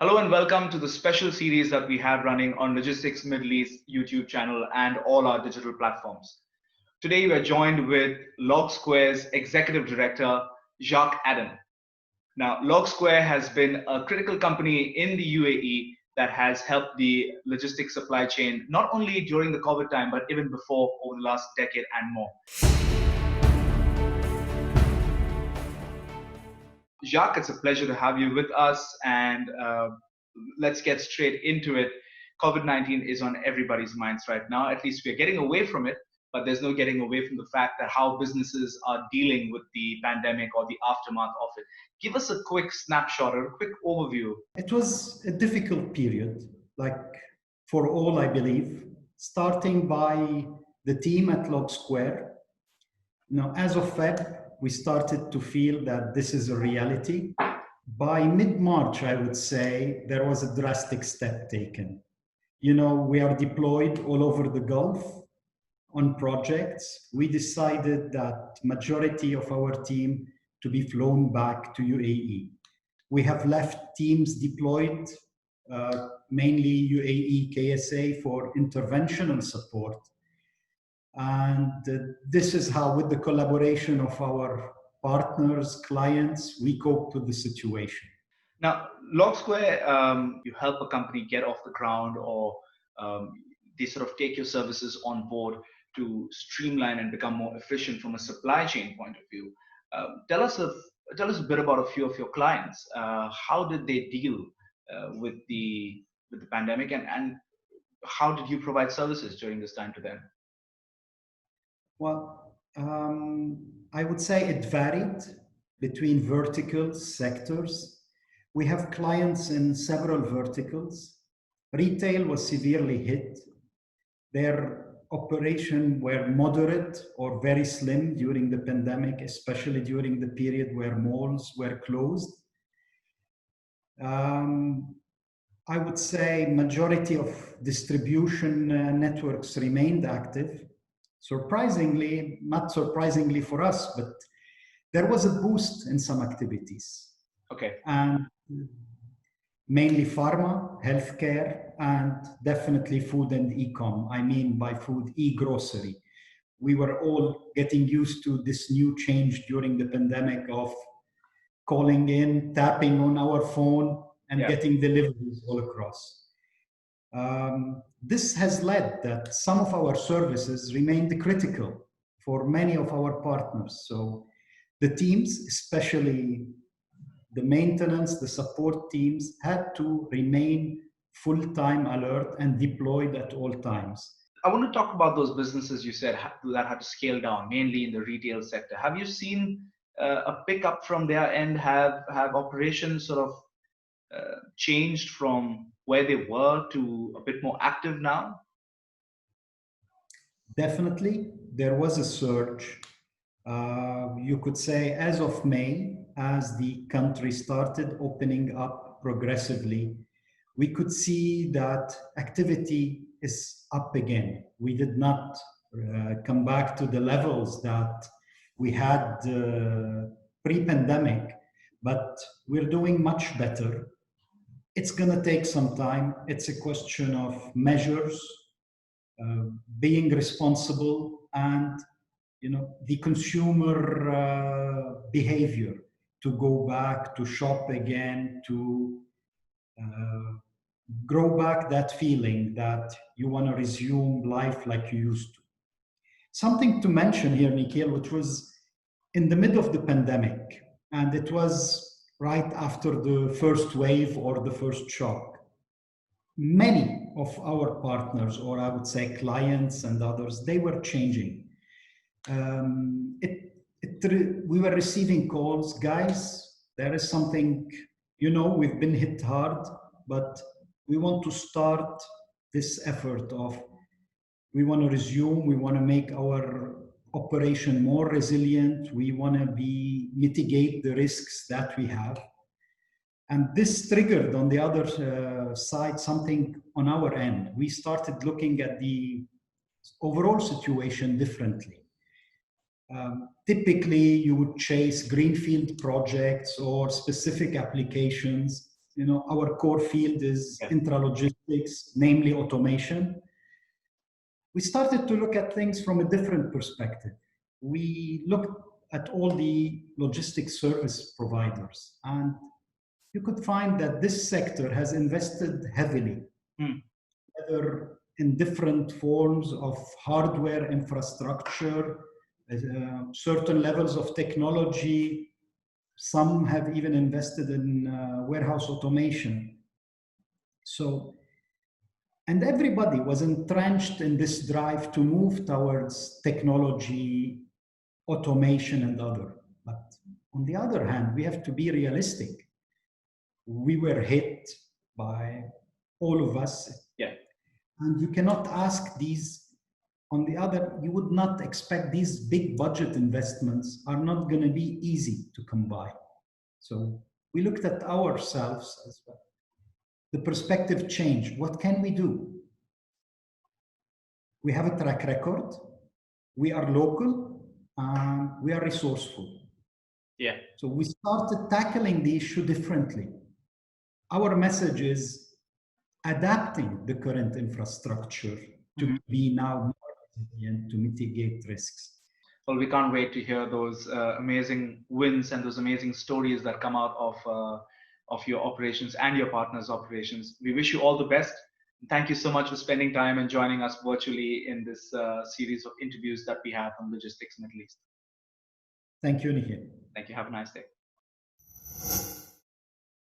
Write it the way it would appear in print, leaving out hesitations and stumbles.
Hello and welcome to the special series that we have running on Logistics Middle East YouTube channel and all our digital platforms. Today we are joined with LogSquare's Executive Director, Jacques Adem. Now, LogSquare has been a critical company in the UAE that has helped the logistics supply chain, not only during the COVID time, but even before, over the last decade and more. Jacques, it's a pleasure to have you with us, and let's get straight into it. COVID-19 is on everybody's minds right now. At least we're getting away from it, but there's no getting away from the fact that how businesses are dealing with the pandemic or the aftermath of it. Give us a quick snapshot or a quick overview. It was a difficult period, like for all, I believe, starting by the team at LogSquare. Now, as of Feb, we started to feel that this is a reality. By mid-March, I would say, there was a drastic step taken. We are deployed all over the Gulf on projects. We decided that majority of our team to be flown back to UAE. We have left teams deployed, mainly UAE KSA for interventional support. And this is how, with the collaboration of our partners, clients, we cope with the situation. Now, LogSquare, you help a company get off the ground, or they sort of take your services on board to streamline and become more efficient from a supply chain point of view. Tell us a bit about a few of your clients. How did they deal with the pandemic, and how did you provide services during this time to them? Well, I would say it varied between verticals, sectors. We have clients in several verticals. Retail was severely hit. Their operation were moderate or very slim during the pandemic, especially during the period where malls were closed. I would say majority of distribution networks remained active. Surprisingly, not surprisingly for us, but there was a boost in some activities. Okay. And mainly pharma, healthcare, and definitely food and e-com. I mean by food, e-grocery. We were all getting used to this new change during the pandemic of calling in, tapping on our phone, and getting deliveries all across. This has led that some of our services remained critical for many of our partners. So the teams, especially the maintenance, the support teams, had to remain full-time alert and deployed at all times. I want to talk about those businesses you said that had to scale down, mainly in the retail sector. Have you seen a pickup from their end? Have operations sort of changed from where they were to a bit more active now? Definitely, there was a surge. You could say as of May, as the country started opening up progressively, we could see that activity is up again. We did not come back to the levels that we had pre-pandemic, but we're doing much better. It's going to take some time. It's a question of measures, being responsible, and the consumer behavior to go back, to shop again, to grow back that feeling that you want to resume life like you used to. Something to mention here, Nikhil, which was in the middle of the pandemic, and it was right after the first wave or the first shock. Many of our partners, or I would say clients and others, they were changing. We were receiving calls, guys, there is something, we've been hit hard, but we want to start this effort of, we want to resume, we want to make our operation more resilient, we want to mitigate the risks that we have. And this triggered on the other side something on our end. We started looking at the overall situation differently. Typically, you would chase greenfield projects or specific applications. our core field is intralogistics, namely automation. We started to look at things from a different perspective. We looked at all the logistics service providers, and you could find that this sector has invested heavily, whether in different forms of hardware infrastructure, certain levels of technology. Some have even invested in warehouse automation. So, and everybody was entrenched in this drive to move towards technology, automation, and other. But on the other hand, we have to be realistic. We were hit by all of us. Yeah. And you cannot ask these, on the other, you would not expect these big budget investments are not going to be easy to come by. So we looked at ourselves as well. The perspective changed. What can we do? We have a track record. We are local. We are resourceful. Yeah. So we started tackling the issue differently. Our message is adapting the current infrastructure to be now more resilient, to mitigate risks. Well, we can't wait to hear those amazing wins and those amazing stories that come out of your operations and your partners' operations. We wish you all the best. Thank you so much for spending time and joining us virtually in this series of interviews that we have on Logistics Middle East. Thank you, Nikhil. Thank you. Have a nice day.